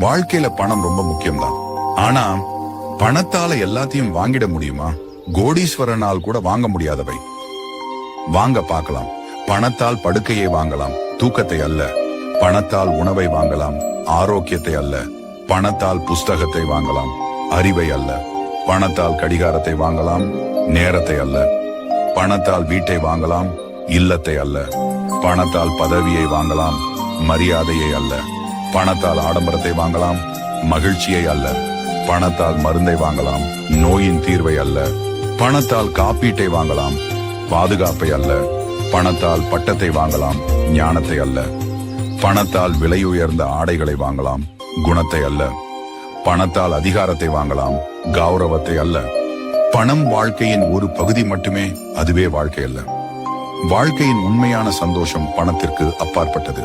வாழ்க்கையில பணம் ரொம்ப முக்கியம்தான். ஆனா பணத்தால எல்லாத்தையும் வாங்கிட முடியுமா? கோடீஸ்வரனால் கூட வாங்க முடியாதவை வாங்க பார்க்கலாம். பணத்தால் படுக்கையை வாங்கலாம், தூக்கத்தை அல்ல. பணத்தால் உணவை வாங்கலாம், ஆரோக்கியத்தை அல்ல. பணத்தால் புஸ்தகத்தை வாங்கலாம், அறிவை அல்ல. பணத்தால் கடிகாரத்தை வாங்கலாம், நேரத்தை அல்ல. பணத்தால் வீட்டை வாங்கலாம், இல்லத்தை அல்ல. பணத்தால் பதவியை வாங்கலாம், மரியாதையை அல்ல. பணத்தால் ஆடம்பரத்தை வாங்கலாம், மகிழ்ச்சியை அல்ல. பணத்தால் மருந்தை வாங்கலாம், நோயின் தீர்வை அல்ல. பணத்தால் காப்பீட்டை வாங்கலாம், பாதுகாப்பை அல்ல. பணத்தால் பட்டத்தை வாங்கலாம், ஞானத்தை அல்ல. பணத்தால் விலை உயர்ந்த ஆடைகளை வாங்கலாம், குணத்தை அல்ல. பணத்தால் அதிகாரத்தை வாங்கலாம், கௌரவத்தை அல்ல. பணம் வாழ்க்கையின் ஒரு பகுதி மட்டுமே, அதுவே வாழ்க்கை அல்ல. வாழ்க்கையின் உண்மையான சந்தோஷம் பணத்திற்கு அப்பாற்பட்டது.